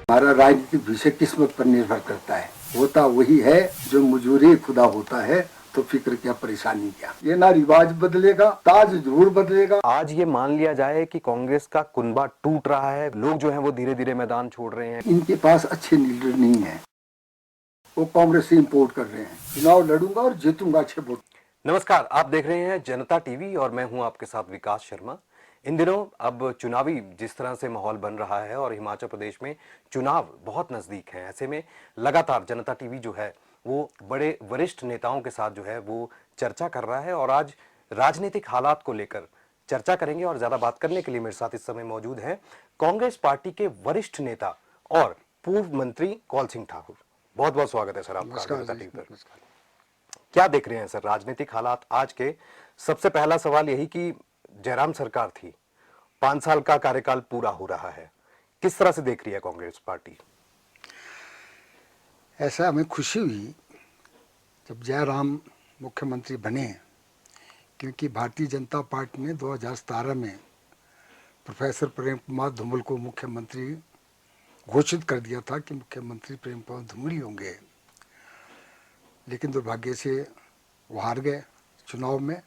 हमारा राजनीतिक भविष्य किस्मत पर निर्भर करता है। होता वही है जो मजूरी खुदा होता है, तो फिक्र क्या परेशानी क्या। ये ना रिवाज बदलेगा, ताज जरूर बदलेगा। आज ये मान लिया जाए कि कांग्रेस का कुनबा टूट रहा है, लोग जो हैं वो धीरे धीरे मैदान छोड़ रहे हैं। इनके पास अच्छे लीडर नहीं है, वो कांग्रेस से इंपोर्ट कर रहे हैं। चुनाव लड़ूंगा और जीतूंगा अच्छे वोट। नमस्कार, आप देख रहे हैं जनता टीवी और मैं हूं आपके साथ विकास शर्मा। इन दिनों अब चुनावी जिस तरह से माहौल बन रहा है और हिमाचल प्रदेश में चुनाव बहुत नजदीक है, ऐसे में लगातार जनता टीवी जो है वो बड़े वरिष्ठ नेताओं के साथ जो है वो चर्चा कर रहा है और आज राजनीतिक हालात को लेकर चर्चा करेंगे। और ज्यादा बात करने के लिए मेरे साथ इस समय मौजूद हैं कांग्रेस पार्टी के वरिष्ठ नेता और पूर्व मंत्री कौल सिंह ठाकुर। बहुत बहुत स्वागत है सर आपका जनता टीवी पर। क्या देख रहे हैं सर राजनीतिक हालात आज के? सबसे पहला सवाल यही कि जयराम सरकार थी, 5 साल का कार्यकाल पूरा हो रहा है, किस तरह से देख रही है कांग्रेस पार्टी? ऐसा हमें खुशी हुई जब जयराम मुख्यमंत्री बने, क्योंकि भारतीय जनता पार्टी ने 2017 में प्रोफेसर प्रेम कुमार धूमल को मुख्यमंत्री घोषित कर दिया था कि मुख्यमंत्री प्रेम कुमार धूमल ही होंगे। लेकिन दुर्भाग्य से वो हार गए चुनाव में।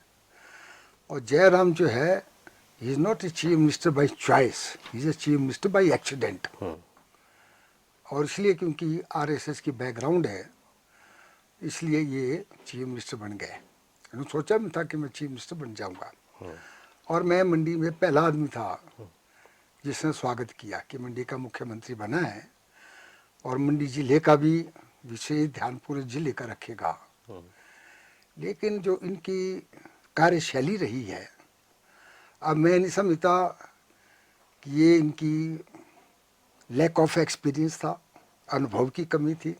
और जयराम जो है, he is not a chief minister by choice, he is a chief minister by accident. और इसलिए क्योंकि आरएसएस की बैकग्राउंड है, इसलिए ये चीफ मिनिस्टर बन गए। मैंने सोचा भी था कि मैं चीफ मिनिस्टर बन जाऊंगा। और मैं मंडी में पहला आदमी था जिसने स्वागत किया कि मंडी का मुख्यमंत्री बना है और मंडी जिले का भी विशेष ध्यान पूरे जिले का रखेगा। लेकिन जो इनकी कार्यशैली रही है, अब मैं नहीं समझता कि ये इनकी लैक ऑफ एक्सपीरियंस था, अनुभव की कमी थी।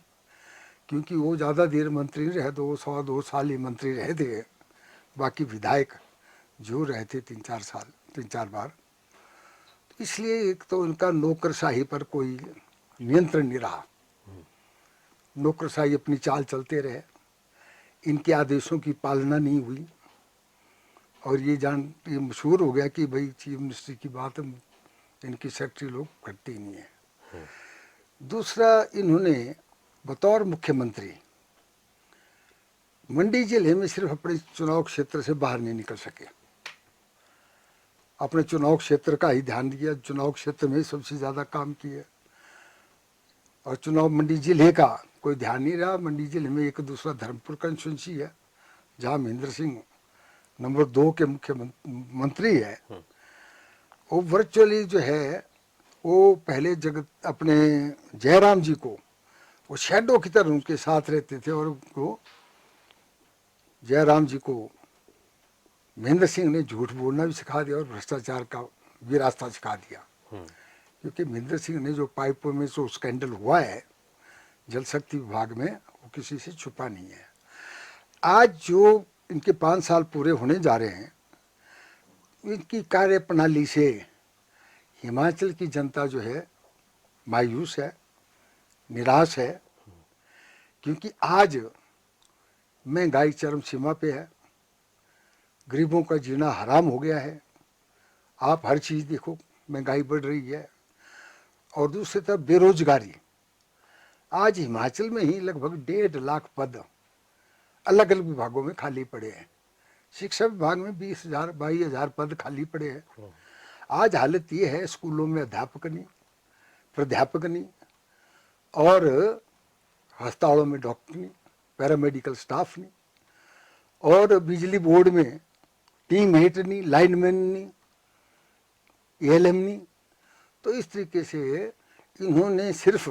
क्योंकि वो ज़्यादा देर मंत्री रहे, 2 साल ही मंत्री रहे थे। बाकी विधायक जो रहे थे 3-4 बार। इसलिए एक तो इनका नौकरशाही पर कोई नियंत्रण नहीं रहा, नौकरशाही अपनी चाल चलते रहे, इनके आदेशों की पालना नहीं हुई। और ये मशहूर हो गया कि भाई चीफ मिनिस्टर की बात इनकी सेक्रेटरी लोग करते ही नहीं है। दूसरा, इन्होंने बतौर मुख्यमंत्री मंडी जिले में सिर्फ अपने चुनाव क्षेत्र से बाहर नहीं निकल सके, अपने चुनाव क्षेत्र का ही ध्यान दिया, चुनाव क्षेत्र में सबसे ज़्यादा काम किया। और चुनाव मंडी जिले का कोई ध्यान नहीं रहा। मंडी जिले में एक दूसरा धर्मपुर कंस्टिट्यूंसी है जहाँ महेंद्र सिंह नंबर 2 के मुख्यमंत्री है। वो वर्चुअली जो है वो पहले अपने जयराम जी को वो शैडो की तरह उनके साथ रहते थे और उनको जयराम जी को महेंद्र सिंह ने झूठ बोलना भी सिखा दिया और भ्रष्टाचार का भी रास्ता सिखा दिया। क्योंकि महेंद्र सिंह ने जो पाइपों में जो स्कैंडल हुआ है जल शक्ति विभाग में, वो किसी से छुपा नहीं है। आज जो इनके 5 साल पूरे होने जा रहे हैं, इनकी कार्य प्रणाली से हिमाचल की जनता जो है मायूस है, निराश है। क्योंकि आज महंगाई चरम सीमा पे है, गरीबों का जीना हराम हो गया है। आप हर चीज़ देखो, महंगाई बढ़ रही है। और दूसरी तरफ बेरोजगारी, आज हिमाचल में ही लगभग 1.5 लाख पद अलग अलग विभागों में खाली पड़े हैं। शिक्षा विभाग में 22,000 पद खाली पड़े हैं। आज हालत ये है, स्कूलों में अध्यापक नहीं, प्राध्यापक नहीं, और अस्पतालों में डॉक्टर नहीं, पैरामेडिकल स्टाफ नहीं, और बिजली बोर्ड में टीम हेड नहीं, लाइनमैन नहीं, एएलएम नहीं। तो इस तरीके से इन्होंने सिर्फ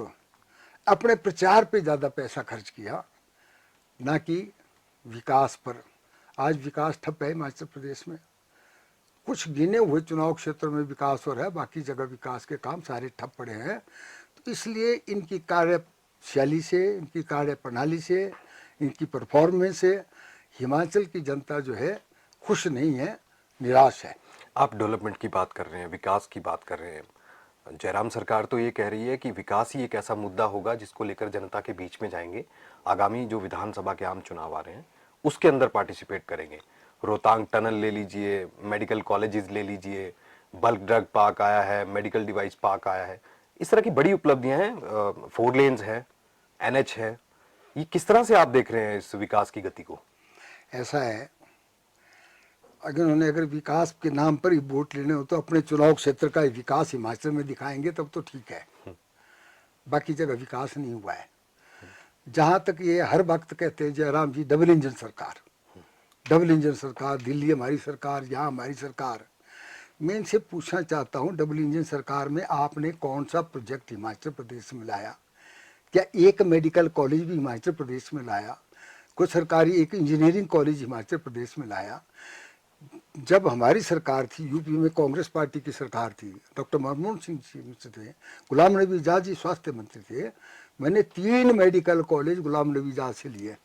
अपने प्रचार पे ज़्यादा पैसा खर्च किया, ना कि विकास पर। आज विकास ठप है हिमाचल प्रदेश में। कुछ गिने हुए चुनाव क्षेत्रों में विकास हो रहा है, बाकी जगह विकास के काम सारे ठप पड़े हैं। तो इसलिए इनकी कार्यशैली से, इनकी कार्य प्रणाली से, इनकी परफॉर्मेंस से हिमाचल की जनता जो है खुश नहीं है, निराश है। आप डेवलपमेंट की बात कर रहे हैं, विकास की बात कर रहे हैं। जयराम सरकार तो ये कह रही है कि विकास ही एक ऐसा मुद्दा होगा जिसको लेकर जनता के बीच में जाएंगे, आगामी जो विधानसभा के आम चुनाव आ रहे हैं उसके अंदर पार्टिसिपेट करेंगे। रोहतांग टनल ले लीजिए, मेडिकल कॉलेजेस ले लीजिए, बल्क ड्रग पार्क आया है, मेडिकल डिवाइस पार्क आया है, इस तरह की बड़ी उपलब्धियां हैं, 4 लेन्स है, एनएच है, ये किस तरह से आप देख रहे हैं इस विकास की गति को? ऐसा है, अगर विकास के नाम पर ही वोट लेने हो तो अपने चुनाव क्षेत्र का ही विकास हिमाचल में दिखाएंगे तब तो ठीक है, बाकी जगह विकास नहीं हुआ है। जहाँ तक ये हर वक्त कहते हैं जयराम जी डबल इंजन सरकार, डबल इंजन सरकार, दिल्ली हमारी सरकार, यहाँ हमारी सरकार। मैं इनसे पूछना चाहता हूँ, डबल इंजन सरकार में आपने कौन सा प्रोजेक्ट हिमाचल प्रदेश में लाया? क्या एक मेडिकल कॉलेज भी हिमाचल प्रदेश में लाया? कोई सरकारी एक इंजीनियरिंग कॉलेज हिमाचल प्रदेश में लाया? जब हमारी सरकार थी, यूपी में कांग्रेस पार्टी की सरकार थी, डॉक्टर मनमोहन सिंह जी थे, गुलाम नबी आजाद जी स्वास्थ्य मंत्री थे, मैंने 3 मेडिकल कॉलेज गुलाम नबी आजाद से लिए।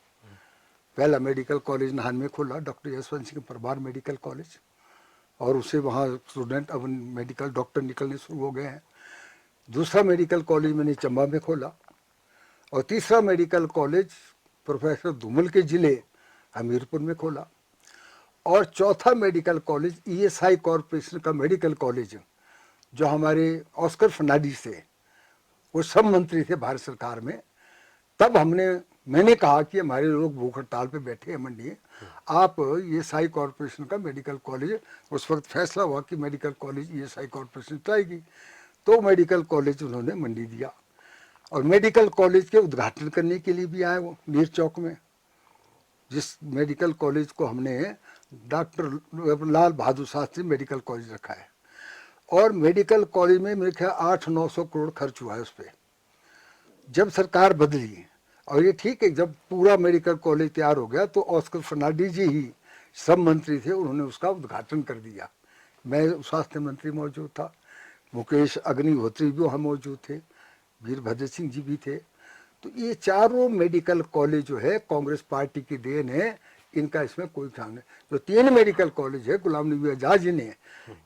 पहला मेडिकल कॉलेज नाहन में खोला, doctor Yashwant Singh Parmar medical college, और उसे वहाँ स्टूडेंट अब मेडिकल डॉक्टर निकलने शुरू हो गए हैं। दूसरा मेडिकल कॉलेज मैंने चंबा में खोला, और तीसरा मेडिकल कॉलेज प्रोफेसर धूमल के ज़िले हमीरपुर में खोला, और चौथा मेडिकल कॉलेज ईएसआई कॉरपोरेशन का मेडिकल कॉलेज जो हमारे ऑस्कर फर्नांडिस थे, वो सब मंत्री थे भारत सरकार में। तब मैंने कहा कि हमारे लोग भूख हड़ताल पे बैठे हैं मंडी, आप ईएसआई कॉरपोरेशन का मेडिकल कॉलेज, उस वक्त फैसला हुआ कि मेडिकल कॉलेज ईएसआई कॉरपोरेशन चलाएगी, तो मेडिकल कॉलेज उन्होंने मंडी दिया। और मेडिकल कॉलेज के उद्घाटन करने के लिए भी आए वो नीर चौक में, जिस मेडिकल कॉलेज को हमने doctor Lal Bahadur Shastri medical college रखा है। और मेडिकल कॉलेज में मेरे ख्याल 800-900 करोड़ खर्च हुआ है उस पर। जब सरकार बदली, और ये ठीक है, जब पूरा मेडिकल कॉलेज तैयार हो गया तो ऑस्कर फर्नांडिस जी ही सब मंत्री थे, उन्होंने उसका उद्घाटन कर दिया। मैं स्वास्थ्य मंत्री मौजूद था, मुकेश अग्निहोत्री भी वहाँ मौजूद थे, वीरभद्र सिंह जी भी थे। तो ये चारों मेडिकल कॉलेज जो है कांग्रेस पार्टी की देन है, इनका इसमें कोई ख्याल नहीं। जो 3 मेडिकल कॉलेज है, गुलाम नबी आजाद जी ने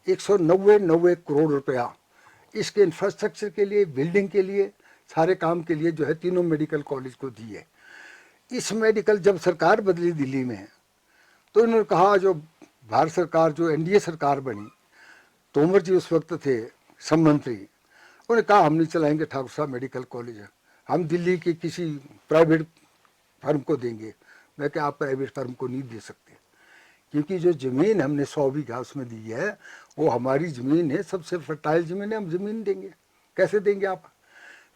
190 करोड़ रुपया इसके इंफ्रास्ट्रक्चर के लिए, बिल्डिंग के लिए, सारे काम के लिए जो है तीनों मेडिकल कॉलेज को दी है। इस मेडिकल जब सरकार बदली दिल्ली में, तो इन्होंने कहा, जो भारत सरकार जो एनडीए सरकार बनी, तोमर जी उस वक्त थे सब मंत्री, उन्होंने कहा हम नहीं चलाएंगे ठाकुर साहब मेडिकल कॉलेज, हम दिल्ली के किसी प्राइवेट फर्म को देंगे। मैं क्या, आप प्राइवेट फर्म को नहीं दे सकते, क्योंकि जो ज़मीन हमने 100 बीघा उसमें दी है वो हमारी ज़मीन है, सबसे फर्टाइल ज़मीन है, हम ज़मीन देंगे, कैसे देंगे आप?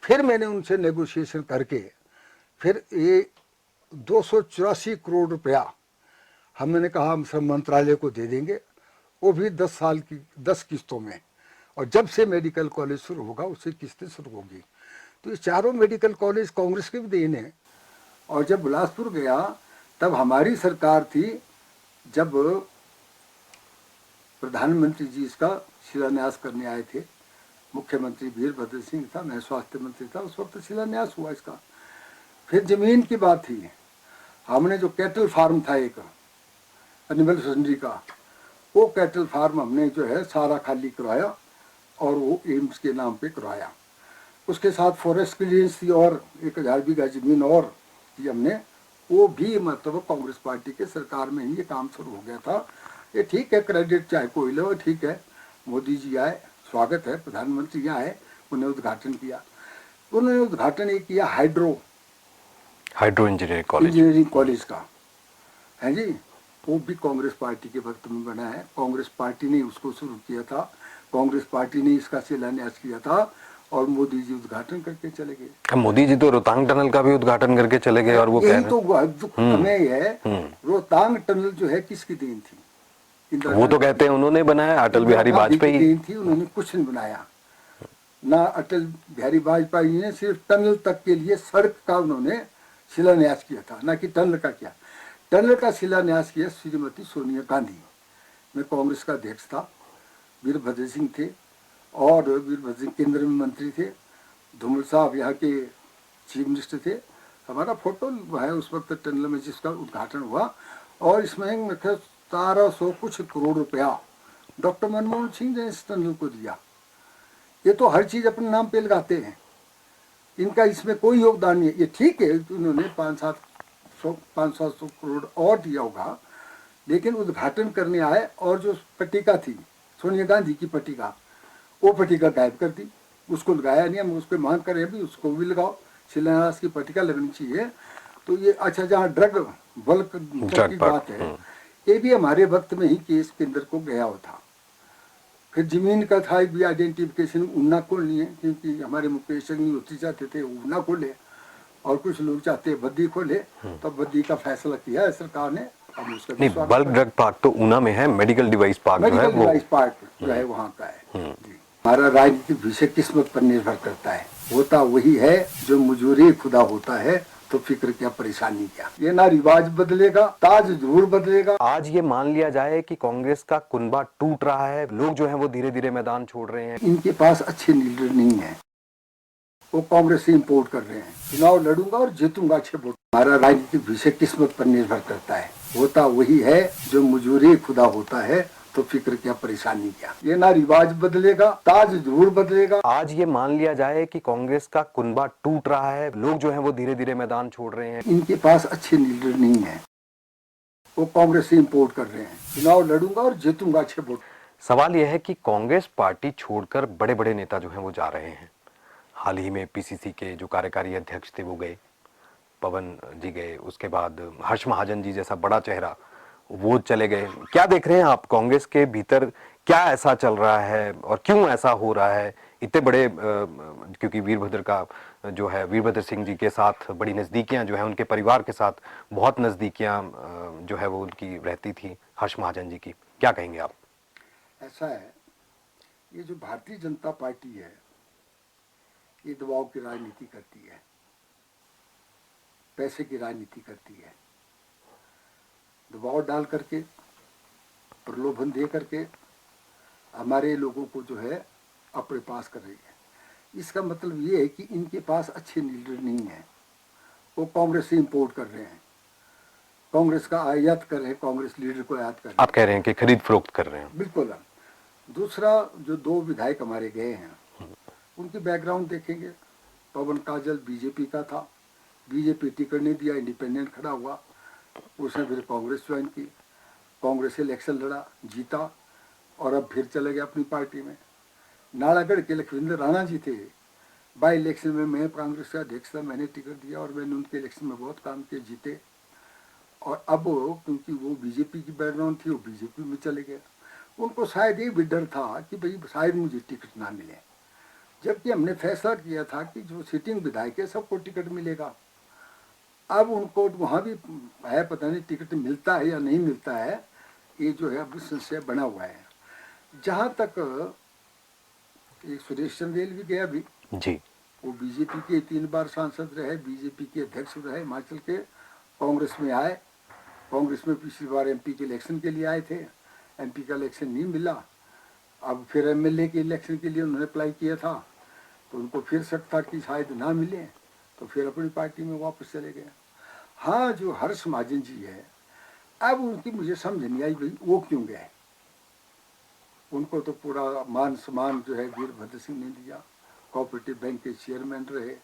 फिर मैंने उनसे नेगोशिएशन करके फिर ये 284 करोड़ रुपया हमने कहा हम सब मंत्रालय को दे देंगे, वो भी 10 साल की 10 किस्तों में। और जब से मेडिकल कॉलेज शुरू होगा उससे किस्तें शुरू होगी। तो ये चारों मेडिकल कॉलेज कांग्रेस के भी देन है। और जब बिलासपुर गया तब हमारी सरकार थी, जब प्रधानमंत्री जी इसका शिलान्यास करने आए थे, मुख्यमंत्री वीरभद्र सिंह था, मैं स्वास्थ्य मंत्री था, उस वक्त शिलान्यास हुआ इसका। फिर जमीन की बात थी, हमने जो कैटल फार्म था एक एनिमल हस्बेंड्री का, वो कैटल फार्म हमने जो है सारा खाली करवाया और वो एम्स के नाम पे करवाया। उसके साथ फॉरेस्ट क्लियरेंस थी और 1000 बीघा जमीन और थी हमने, वो भी मतलब कांग्रेस पार्टी के सरकार में ही ये काम शुरू हो गया था। ये ठीक है, क्रेडिट चाहे कोई लो, ठीक है। मोदी जी आए, स्वागत है, प्रधानमंत्री आए, उन्हें उद्घाटन किया। उन्होंने उद्घाटन ये किया हाइड्रो इंजीनियरिंग कॉलेज का, है जी, वो भी कांग्रेस पार्टी के वक्त में बना है। कांग्रेस पार्टी ने उसको शुरू किया था, कांग्रेस पार्टी ने इसका शिलान्यास किया था, और मोदी जी उद्घाटन करके चले गए। मोदी जी तो रोहतांग टनल का भी उद्घाटन करके चले गए, और वो यही तो दुख हमें है। रोहतांग टनल जो है किसकी देन थी? वो तो कहते हैं उन्होंने बनाया, अटल बिहारी वाजपेयी देन थी, उन्होंने कुछ नहीं बनाया ना। अटल बिहारी वाजपेयी ने सिर्फ टनल तक के लिए सड़क का उन्होंने शिलान्यास किया था, ना कि टनल का किया। टनल का शिलान्यास किया श्रीमती सोनिया गांधी। मैं कांग्रेस का अध्यक्ष था, वीरभद्र सिंह थे, और वीरभद्र सिंह केंद्र में मंत्री थे, धूमल साहब यहाँ के चीफ मिनिस्टर थे। हमारा फोटो है उस वक्त टनल में जिसका उद्घाटन हुआ। और इसमें 1700 कुछ करोड़ रुपया डॉक्टर मनमोहन सिंह ने इस टनल को दिया। ये तो हर चीज़ अपने नाम पे लगाते हैं, इनका इसमें कोई योगदान नहीं है। ये ठीक है, उन्होंने 500-700 करोड़ और दिया होगा, लेकिन उद्घाटन करने आए और जो पट्टिका थी सोनिया गांधी की पट्टिका, वो पट्टिका गायब कर दी। उसको लगाया नहीं, हम उसको मांग करें भी उसको भी लगाओ, शिलान्यास की पट्टिका लगनी चाहिए। तो ये अच्छा, जहाँ ड्रग बल्क ट्रक की बात है, ये भी हमारे वक्त में ही केस केंद्र को गया हुआ था। फिर जमीन का था भी आइडेंटिफिकेशन उन्ना खोलनी है, क्योंकि हमारे मुकेश अग्निहोत्री चाहते थे उन्ना खोले और कुछ लोग चाहते बद्दी खोले, तो बद्दी का फैसला किया है सरकार ने। अब उसका नहीं, स्वागत बल्क करते ड्रग पार्क तो ऊना में है, मेडिकल डिवाइस पार्क जो है मेडिकल वो डिवाइस पार्क जो है वहाँ का है जी। हमारा राजनीतिक विषय किस्मत पर निर्भर करता है, होता वही है जो मुजूरी खुदा होता है, तो फिक्र क्या परेशानी क्या। ये ना रिवाज बदलेगा, ताज जरूर बदलेगा। आज ये मान लिया जाए कि कांग्रेस का कुनबा टूट रहा है, लोग जो हैं वो धीरे धीरे मैदान छोड़ रहे हैं। इनके पास अच्छे लीडर नहीं है, वो कांग्रेस से इंपोर्ट कर रहे हैं। चुनाव लड़ूंगा और जीतूंगा अच्छे वोट। हमारा राजनीतिक विषय किस्मत पर निर्भर करता है, होता वही है जो मुजूरी खुदा होता है, तो फिक्र क्या परेशानी क्या। ये ना रिवाज बदलेगा, ताज जरूर बदलेगा। आज ये मान लिया जाए कि कांग्रेस का कुनबा टूट रहा है, लोग जो हैं वो धीरे धीरे मैदान छोड़ रहे हैं। इनके पास अच्छे लीडर नहीं है, वो कांग्रेस से इंपोर्ट कर रहे हैं। चुनाव लड़ूंगा और जीतूंगा अच्छे वोट। सवाल यह है कि कांग्रेस पार्टी छोड़कर बड़े बड़े नेता जो हैं वो जा रहे हैं। हाल ही में पीसीसी के जो कार्यकारी अध्यक्ष थे वो गए, पवन जी गए, उसके बाद हर्ष महाजन जी जैसा बड़ा चेहरा वो चले गए। क्या देख रहे हैं आप कांग्रेस के भीतर, क्या ऐसा चल रहा है और क्यों ऐसा हो रहा है? इतने बड़े क्योंकि वीरभद्र का जो है, वीरभद्र सिंह जी के साथ बड़ी नज़दीकियां जो है, उनके परिवार के साथ बहुत नज़दीकियां जो है वो उनकी रहती थी, हर्ष महाजन जी की। क्या कहेंगे आप? ऐसा है, ये जो भारतीय जनता पार्टी है, ये दबाव की राजनीति करती है, पैसे की राजनीति करती है, दबाव डाल करके, प्रलोभन दे करके हमारे लोगों को जो है अपने पास कर रही है। इसका मतलब ये है कि इनके पास अच्छे लीडर नहीं है, वो कांग्रेस से इंपोर्ट कर रहे हैं, कांग्रेस का आयात कर रहे हैं, कांग्रेस लीडर को आयात कर रहे हैं। आप कह रहे हैं कि खरीद फरोख्त कर रहे हैं? बिल्कुल। दूसरा, जो 2 विधायक हमारे गए हैं, उनकी बैकग्राउंड देखेंगे। पवन काजल बीजेपी का था, बीजेपी टिकट नहीं दिया, इंडिपेंडेंट खड़ा हुआ, उसने फिर कांग्रेस ज्वाइन की, कांग्रेस से इलेक्शन लड़ा, जीता और अब फिर चले गए अपनी पार्टी में। नालागढ़ के लखविंदर राणा जी थे, बाई इलेक्शन में मैं कांग्रेस का अध्यक्ष था, मैंने टिकट दिया और मैंने उनके इलेक्शन में बहुत काम किए, जीते। और अब क्योंकि वो बीजेपी की बैकग्राउंड थी, वो बीजेपी में चले गए। उनको शायद ये भी डर था कि भाई शायद मुझे टिकट ना मिले, जबकि हमने फैसला किया था कि जो सिटिंग विधायक है सबको टिकट मिलेगा। अब उनको वहाँ भी है, पता नहीं टिकट मिलता है या नहीं मिलता है, ये जो है अब संशय बना हुआ है। जहाँ तक एक सुरेश चंदेल भी गया भी जी, वो बीजेपी के 3 बार सांसद रहे, बीजेपी के अध्यक्ष रहे हिमाचल के, कांग्रेस में आए, कांग्रेस में पिछली बार एमपी के इलेक्शन के लिए आए थे, एमपी का इलेक्शन नहीं मिला, अब फिर एमएलए के इलेक्शन के लिए उन्होंने अप्लाई किया था, तो उनको फिर शक था कि शायद ना मिले, तो फिर अपनी पार्टी में वापस चले गए। हाँ, जो हर्ष महाजन जी है, अब उनकी मुझे समझ नहीं आई भाई वो क्यों गए। उनको तो पूरा मान सम्मान जो है वीरभद्र सिंह ने दिया, कोऑपरेटिव बैंक के चेयरमैन रहे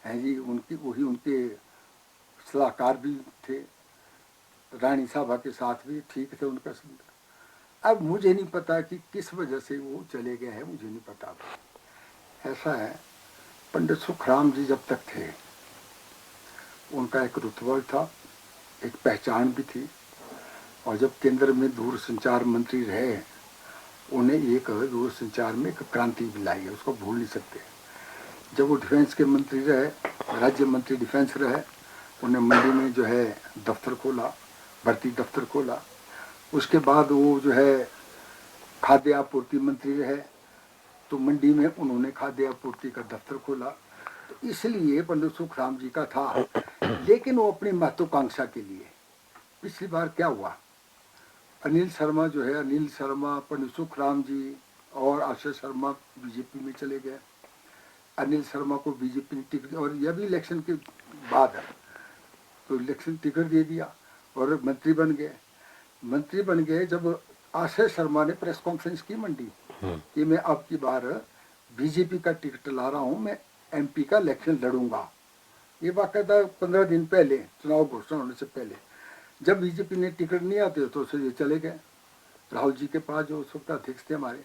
हैं जी, उनकी वही उनके सलाहकार भी थे, रानी साहबा के साथ भी ठीक थे उनका संबंध। अब मुझे नहीं पता कि किस वजह से वो चले गए हैं, मुझे नहीं पता। ऐसा है, पंडित सुखराम जी जब तक थे उनका एक रुतबा था, एक पहचान भी थी, और जब केंद्र में दूरसंचार मंत्री रहे, उन्हें एक दूरसंचार में एक क्रांति भी लाई है, उसको भूल नहीं सकते। जब वो डिफेंस के मंत्री रहे, राज्य मंत्री डिफेंस रहे, उन्हें मंडी में जो है दफ्तर खोला, भर्ती दफ्तर खोला। उसके बाद वो जो है खाद्य आपूर्ति मंत्री रहे, तो मंडी में उन्होंने खाद्य आपूर्ति का दफ्तर खोला। तो इसलिए पंडित सुखराम जी का था, लेकिन वो अपनी महत्वाकांक्षा के लिए, पिछली बार क्या हुआ, अनिल शर्मा जो है, अनिल शर्मा, पंडित सुखराम जी और आशीष शर्मा बीजेपी में चले गए। अनिल शर्मा को बीजेपी ने टिकट, और यह भी इलेक्शन के बाद है, तो इलेक्शन टिकट दे दिया और मंत्री बन गए। मंत्री बन गए जब आशीष शर्मा ने प्रेस कॉन्फ्रेंस की मंडी कि मैं अब की बार बीजेपी का टिकट ला रहा हूँ, मैं एमपी का इलेक्शन लड़ूंगा। ये बाकायदा 15 दिन पहले, चुनाव घोषणा होने से पहले, जब बीजेपी ने टिकट नहीं आते तो ये चले गए राहुल जी के पास, जो उस वक्त अध्यक्ष थे हमारे,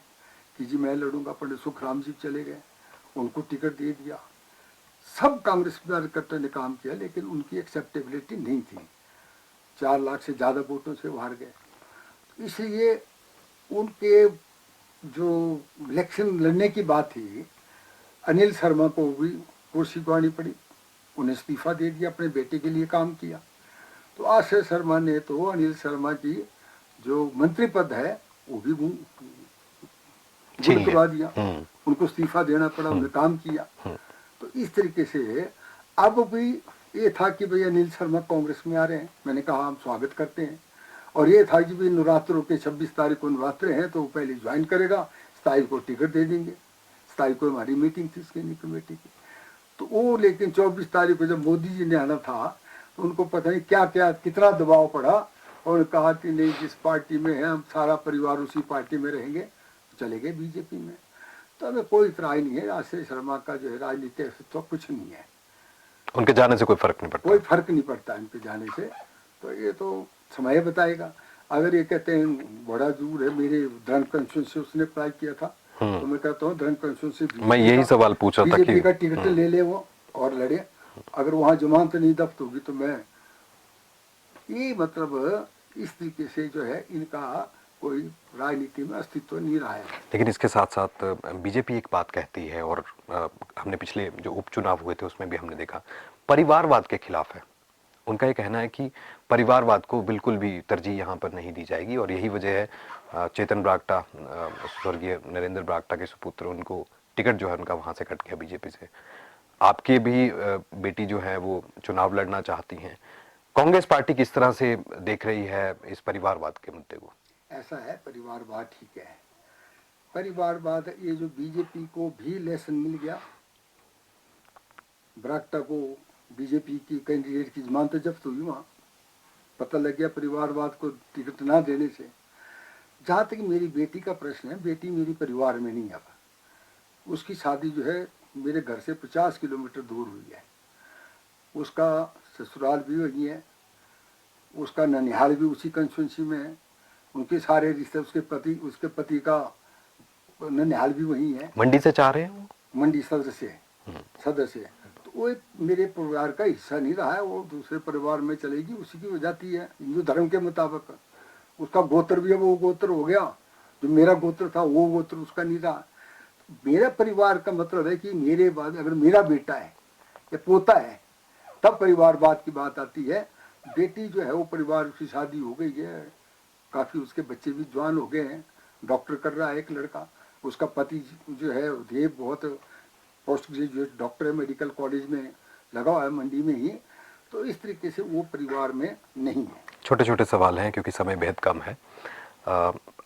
कि जी मैं लड़ूंगा। पंडित सुखराम जी चले गए, उनको टिकट दे दिया। सब कांग्रेस कार्यकर्ता ने काम किया, लेकिन उनकी एक्सेप्टेबिलिटी नहीं थी। 4 लाख से ज़्यादा वोटों से वो हार गए। इसलिए उनके जो इलेक्शन लड़ने की बात थी, अनिल शर्मा को भी कुर्सी गंवानी पड़ी। उन्हें इस्तीफा दे दिया, अपने बेटे के लिए काम किया। तो आश्रय शर्मा ने तो अनिल शर्मा की जो मंत्री पद है वो भी छीन गुड़ लिया। करवा दिया। उनको इस्तीफा देना पड़ा, उन्हें काम किया। तो इस तरीके से अब भी ये था कि भाई अनिल शर्मा कांग्रेस में आ रहे हैं, मैंने कहा हम स्वागत करते हैं। और ये था कि भाई नवरात्रों के 26 तारीख को नवरात्रे हैं तो वो पहले ज्वाइन करेगा, 27 को टिकट दे देंगे। 27 को हमारी मीटिंग थी स्क्रीनिंग कमेटी की। तो वो लेकिन 24 तारीख को जब मोदी जी ने आना था तो उनको पता नहीं क्या क्या कितना दबाव पड़ा, और कहा कि नहीं जिस पार्टी में है हम सारा परिवार उसी पार्टी में रहेंगे, चले गए बीजेपी में। तो हमें कोई इतराई नहीं है, आश्रय शर्मा का जो है राजनीतिक तो कुछ नहीं है, उनके जाने से कोई फर्क नहीं पड़ता। कोई फर्क नहीं पड़ता इनके जाने से। तो ये तो समय बताएगा। अगर ये कहते हैं बड़ा दूर है, मेरे धर्म कंस्टिट्यूंसी से उसने अप्लाई किया था, तो मैं कहता हूँ धर्म कंस्टिट्यूंसी मैं यही सवाल पूछा था कि बीजेपी का टिकट ले ले वो और लड़े। अगर वहाँ जमानत नहीं दफ्त होगी तो मैं ये मतलब इस तरीके से जो है इनका कोई राजनीति में अस्तित्व नहीं रहा है। लेकिन इसके साथ साथ बीजेपी एक बात कहती है, और हमने पिछले जो उपचुनाव हुए थे उसमें भी हमने देखा, परिवारवाद के खिलाफ है। उनका ये कहना है कि परिवारवाद को बिल्कुल भी तरजीह यहाँ पर नहीं दी जाएगी, और यही वजह है चेतन ब्राक्टा, स्वर्गीय नरेंद्र ब्राक्टा के सुपुत्र, उनको टिकट जो है उनका वहाँ से कट गया बीजेपी से। आपके भी बेटी जो है वो चुनाव लड़ना चाहती हैं। कांग्रेस पार्टी किस तरह से देख रही है इस परिवारवाद के मुद्दे को? ऐसा है, परिवारवाद ठीक है। परिवारवाद ये जो बीजेपी को भी लेसन मिल गया, ब्राक्टा को बीजेपी की कैंडिडेट की जमानत जब्त हुई, वहाँ पता लग गया परिवारवाद को टिकट ना देने से। जहाँ तक मेरी बेटी का प्रश्न है, बेटी मेरी परिवार में नहीं अब। उसकी शादी जो है मेरे घर से 50 किलोमीटर दूर हुई है। उसका ससुराल भी वही है, उसका ननिहाल भी उसी कंस्टिट्यूंसी में है, उनके सारे रिश्ते, उसके पति का ननिहाल भी वही है। मंडी से चाह रहे हैं वो? मंडी सदस्य तो वो एक मेरे परिवार का हिस्सा नहीं रहा है, वो दूसरे परिवार में चलेगी, उसी की वजह थी है हिंदू धर्म के मुताबिक। उसका गोत्र भी अब वो गोत्र हो गया, जो मेरा गोत्र था वो गोत्र उसका नहीं रहा। मेरा परिवार का मतलब है कि मेरे बाद अगर मेरा बेटा है या पोता है तब परिवारवाद की बात आती है। बेटी जो है वो परिवार, उसकी शादी हो गई है, काफ़ी उसके बच्चे भी जवान हो गए हैं, डॉक्टर कर रहा है एक लड़का। उसका पति जो है देव बहुत पोस्ट ग्रेजुएट डॉक्टर है, मेडिकल कॉलेज में लगा हुआ है मंडी में ही। तो इस तरीके से वो परिवार में नहीं है। छोटे छोटे सवाल हैं क्योंकि समय बेहद कम है।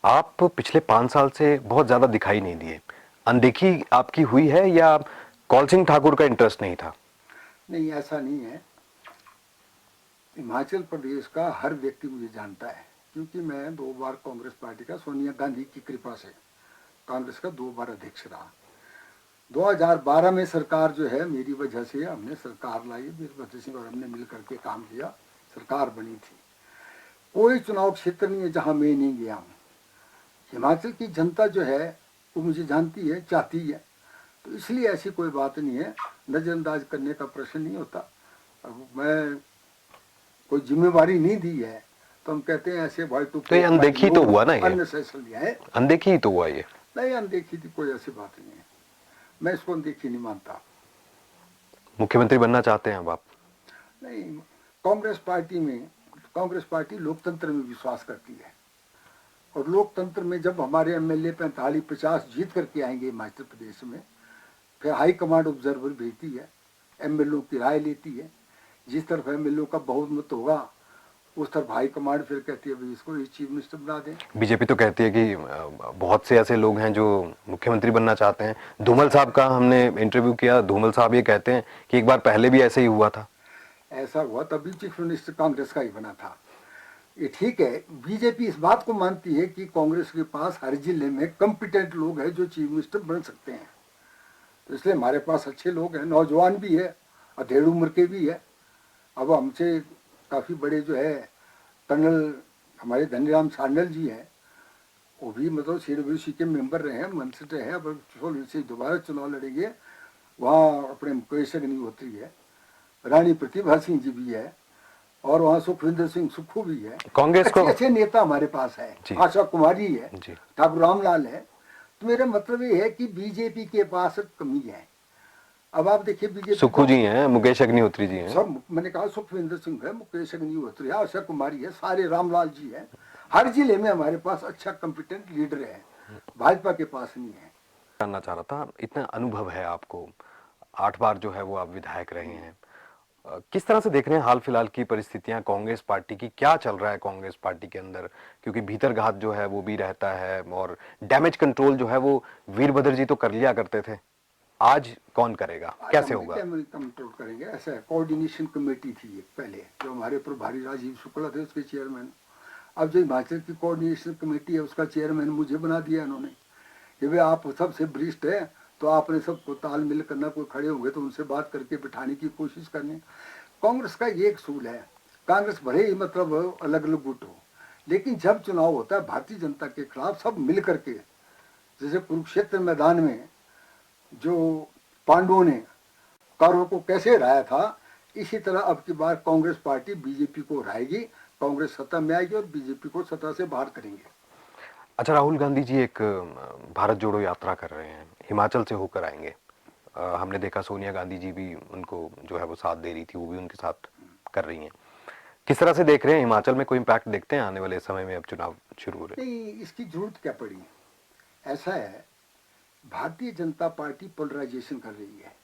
आप पिछले 5 साल से बहुत ज़्यादा दिखाई नहीं दिए, अनदेखी आपकी हुई है या कौल सिंह ठाकुर का इंटरेस्ट नहीं था? नहीं, ऐसा नहीं है। हिमाचल प्रदेश का हर व्यक्ति मुझे जानता है, क्योंकि मैं 2 बार कांग्रेस पार्टी का, सोनिया गांधी की कृपा से कांग्रेस का 2 बार अध्यक्ष रहा। 2012 में सरकार जो है मेरी वजह से हमने सरकार लाई, वीरभद्र सिंह और हमने मिल करके काम किया, सरकार बनी थी। कोई चुनाव क्षेत्र नहीं है जहां मैं नहीं गया हूँ। हिमाचल की जनता जो है वो मुझे जानती है, चाहती है, तो इसलिए ऐसी कोई बात नहीं है। नज़रअंदाज करने का प्रश्न नहीं होता। अब मैं कोई जिम्मेवारी नहीं दी है तो हम कहते हैं ऐसे भाई तो ये अनदेखी तो हुआ ना, ये अननेसेसरी है। अनदेखी ही तो हुआ ये। नहीं, अनदेखी थी, कोई ऐसी बात नहीं है, मैं इसको अनदेखी नहीं मानता। मुख्यमंत्री बनना चाहते हैं अब आप? नहीं, कांग्रेस पार्टी लोकतंत्र में विश्वास करती है, और लोकतंत्र में जब हमारे एमएलए 45-50 जीत करके आएंगे हिमाचल प्रदेश में, फिर हाई कमांड ऑब्जर्वर भेजती है, एमएलए की राय लेती है। जिस तरफ एमएलए का बहुमत होगा उस तरफ हाई कमांड फिर कहती है भाई इसको चीफ मिनिस्टर बना दें। बीजेपी तो कहती है कि बहुत से ऐसे लोग हैं जो मुख्यमंत्री बनना चाहते हैं। धूमल साहब का हमने इंटरव्यू किया, धूमल साहब ये कहते हैं कि एक बार पहले भी ऐसे ही हुआ था। ऐसा हुआ, तभी चीफ मिनिस्टर कांग्रेस का ही बना था। ये ठीक है, बीजेपी इस बात को मानती है कि कांग्रेस के पास हर जिले में कॉम्पिटेंट लोग हैं जो चीफ मिनिस्टर बन सकते हैं, तो इसलिए हमारे पास अच्छे लोग हैं, नौजवान भी है, अधेड़ उम्र के भी है। अब हमसे काफ़ी बड़े जो है कर्नल हमारे धनीराम सान्याल जी हैं, वो भी मतलब CWC के मेंबर रहे हैं, मंत्री रहे हैं, अब 16 से दोबारा चुनाव लड़ेंगे। वहाँ अपने मुकेश अग्निहोत्री है, रानी प्रतिभा सिंह जी भी है, और वहाँ सुखविंदर सिंह सुक्खू भी है। कांग्रेस को अच्छे अच्छे नेता हमारे पास है, जी। आशा कुमारी है, जी। ठाकुर रामलाल है। तो मेरा मतलब ये है कि बीजेपी के पास कमी है। अब आप देखिए बीजेपी सुक्खू जी हैं, मुकेश अग्निहोत्री जी हैं। सब, मैंने कहा सुखविंदर सिंह है, मुकेश अग्निहोत्री है, आशा कुमारी है, सारे रामलाल जी है। हर जिले में हमारे पास अच्छा कॉम्पिटेंट लीडर है, भाजपा के पास नहीं है। जानना चाह रहा था, इतना अनुभव है आपको, 8 बार जो है वो आप विधायक रहे हैं, किस तरह से देख रहे हैं हाल फिलहाल की परिस्थितियां कांग्रेस पार्टी की, क्या चल रहा है कांग्रेस पार्टी के अंदर? क्योंकि भीतरघात जो है वो भी रहता है और डैमेज कंट्रोल जो है वो वीरभद्र जी तो कर लिया करते थे, आज कौन करेगा, आज कैसे हम होगा? कंट्रोल करेंगे, ऐसा है। कोऑर्डिनेशन कमेटी थी एक पहले, जो हमारे प्रभारी राजीव शुक्ला थे उसके चेयरमैन। अब जो हिमाचल की कोऑर्डिनेशन कमेटी है उसका चेयरमैन मुझे बना दिया इन्होंने कि भाई आप सबसे वरिष्ठ है, तो आपने सबको तालमेल करना, कोई खड़े होंगे तो उनसे बात करके बिठाने की कोशिश करनी। कांग्रेस का ये एक सूल है, कांग्रेस भले ही मतलब अलग अलग गुट हो, लेकिन जब चुनाव होता है भारतीय जनता के खिलाफ सब मिल करके, जैसे कुरुक्षेत्र मैदान में जो पांडवों ने कौरवों को कैसे हराया था, इसी तरह अब की बार कांग्रेस पार्टी बीजेपी को हराएगी, कांग्रेस सत्ता में आएगी और बीजेपी को सत्ता से बाहर करेंगे। अच्छा, राहुल गांधी जी एक भारत जोड़ो यात्रा कर रहे हैं, हिमाचल से होकर आएंगे। हमने देखा सोनिया गांधी जी भी उनको जो है वो साथ दे रही थी, वो भी उनके साथ कर रही हैं। किस तरह से देख रहे हैं, हिमाचल में कोई इम्पैक्ट देखते हैं आने वाले समय में, अब चुनाव शुरू हो रहे हैं? नहीं, इसकी जरूरत क्या पड़ी? ऐसा है, भारतीय जनता पार्टी पोलराइजेशन कर रही है,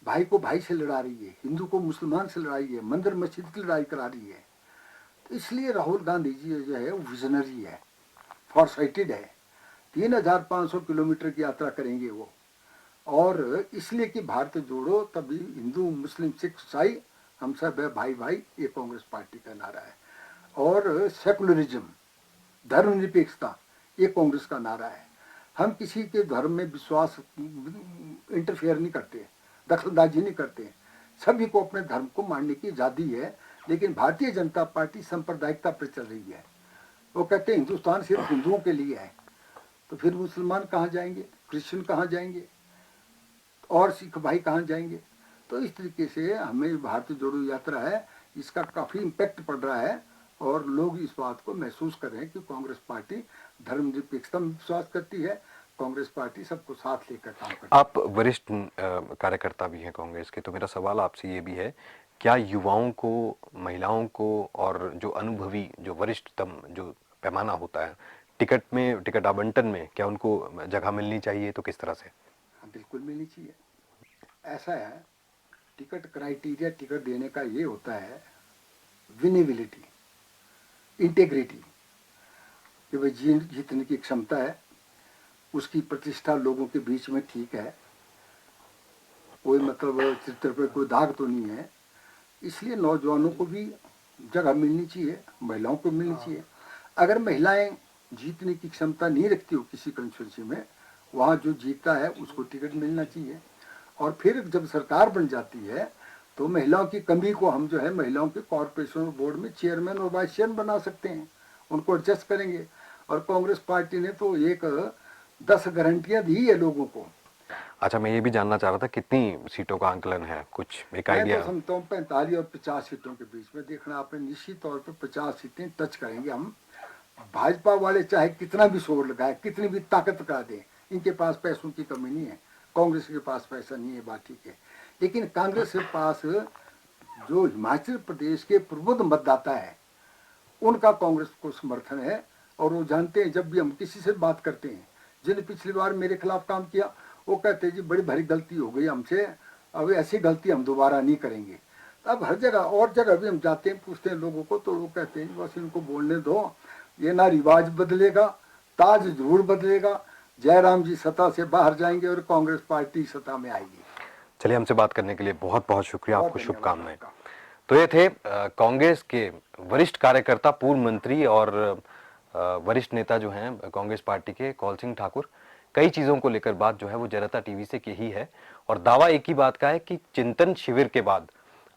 भाई को भाई से लड़ा रही है, हिंदू को मुसलमान से लड़ाई है, मंदिर मस्जिद की लड़ाई करा रही है। तो इसलिए राहुल गांधी जी जो है वो विजनरी है, फॉरसाइटेड है। 3500 किलोमीटर की यात्रा करेंगे वो, और इसलिए कि भारत जोड़ो, तभी हिंदू मुस्लिम सिख ईसाई हम सब है भाई भाई, ये कांग्रेस पार्टी का नारा है। और सेकुलरिज्म, धर्मनिरपेक्षता, ये कांग्रेस का नारा है। हम किसी के धर्म में विश्वास इंटरफेयर नहीं करते, दखलंदाजी नहीं करते, सभी को अपने धर्म को मानने की आज़ादी है। लेकिन भारतीय जनता पार्टी सांप्रदायिकता पर चल रही है। वो कहते हैं हिंदुस्तान सिर्फ हिंदुओं के लिए है, तो फिर मुसलमान कहाँ जाएंगे, क्रिश्चियन कहाँ जाएंगे, और सिख भाई कहाँ जाएंगे? तो इस तरीके से हमें भारत जोड़ो यात्रा है, इसका काफ़ी इम्पैक्ट पड़ रहा है, और लोग इस बात को महसूस कर रहे हैं कि कांग्रेस पार्टी धर्मनिरपेक्षता में विश्वास करती है, कांग्रेस पार्टी सबको साथ लेकर काम करती है। आप वरिष्ठ कार्यकर्ता भी हैं कांग्रेस के, तो मेरा सवाल आपसे ये भी है, क्या युवाओं को, महिलाओं को और जो अनुभवी, जो वरिष्ठतम जो पैमाना होता है, टिकट में, टिकट आवंटन में क्या उनको जगह मिलनी चाहिए, तो किस तरह से? हाँ, बिल्कुल मिलनी चाहिए। ऐसा है, टिकट क्राइटेरिया टिकट देने का ये होता है विनेबिलिटी, इंटेग्रिटी, कि भाई जीतने की क्षमता है, उसकी प्रतिष्ठा लोगों के बीच में ठीक है, कोई मतलब चित्र पर कोई दाग तो नहीं है। इसलिए नौजवानों को भी जगह मिलनी चाहिए, महिलाओं को मिलनी चाहिए। अगर महिलाएं जीतने की क्षमता नहीं रखती हो किसी कंस्टिट्यूंसी में, वहाँ जो जीतता है उसको टिकट मिलना चाहिए। और फिर जब सरकार बन जाती है तो महिलाओं की कमी को हम जो है महिलाओं के कॉरपोरेशन बोर्ड में चेयरमैन और वाइस चेयरमैन बना सकते हैं, उनको एडजस्ट करेंगे। और कांग्रेस पार्टी ने तो एक 10 गारंटियां दी है लोगों को। अच्छा, मैं ये भी जानना चाह रहा था, कितनी सीटों का आंकलन है, कुछ एक मैं आइडिया? तो समझता हूँ 45 और 50 सीटों के बीच में। देखना आपने, निश्चित तौर पर 50 सीटें टच करेंगे हम। भाजपा वाले चाहे कितना भी शोर लगाए, कितनी भी ताकत लगा दें, इनके पास पैसों की कमी नहीं है, कांग्रेस के पास पैसा नहीं है, बात ठीक है। लेकिन कांग्रेस के पास जो हिमाचल प्रदेश के प्रबुद्ध मतदाता है, उनका कांग्रेस को समर्थन है। और वो जानते हैं, जब भी हम किसी से बात करते हैं, जिन्हें पिछली बार मेरे खिलाफ काम किया, वो कहते हैं जी बड़ी भारी गलती हो गई हमसे, अब ऐसी गलती हम दोबारा नहीं करेंगे। अब हर जगह और जगह भी हम जाते हैं, पूछते हैं लोगों को, तो वो कहते हैं बस इनको बोलने दो, ये ना रिवाज बदलेगा, ताज जरूर बदलेगा, जयराम जी सत्ता से बाहर जाएंगे और कांग्रेस पार्टी सत्ता में आएगी। चलिए, हमसे बात करने के लिए बहुत बहुत शुक्रिया, बहुत आपको धन्यवाद शुभकामनाएं। आपका। तो ये थे कांग्रेस के वरिष्ठ कार्यकर्ता, पूर्व मंत्री और वरिष्ठ नेता जो हैं कांग्रेस पार्टी के, कौल सिंह ठाकुर। कई चीज़ों को लेकर बात जो है वो जनता टीवी से की ही है, और दावा एक ही बात का है कि चिंतन शिविर के बाद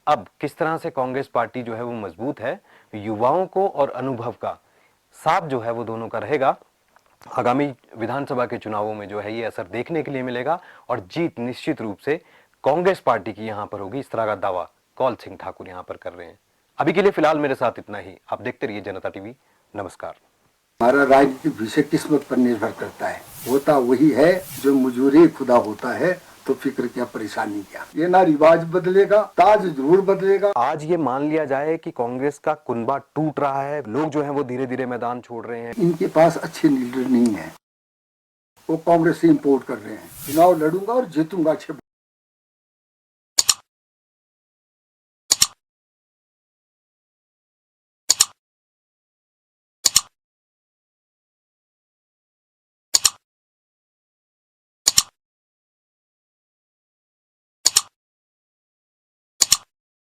अब किस तरह से कांग्रेस पार्टी जो है वो मजबूत है, युवाओं को और अनुभव का साथ जो है वो दोनों का रहेगा। आगामी विधानसभा के चुनावों में जो है ये असर देखने के लिए मिलेगा और जीत निश्चित रूप से कांग्रेस पार्टी की यहां पर होगी, इस तरह का दावा कौल सिंह ठाकुर यहां पर कर रहे हैं। अभी के लिए फिलहाल मेरे साथ इतना ही। आप देखते रहिए जनता टीवी। नमस्कार। हमारा राजनीतिक भविष्य किस्मत पर निर्भर करता है, होता वही है जो मजूरी खुदा होता है, तो फिक्र क्या परेशानी क्या। ये ना रिवाज बदलेगा, ताज जरूर बदलेगा। आज ये मान लिया जाए कि कांग्रेस का कुनबा टूट रहा है, लोग जो हैं वो धीरे धीरे मैदान छोड़ रहे हैं। इनके पास अच्छे लीडर नहीं है, वो कांग्रेस से इंपोर्ट कर रहे हैं। चुनाव लड़ूंगा और जीतूंगा अच्छे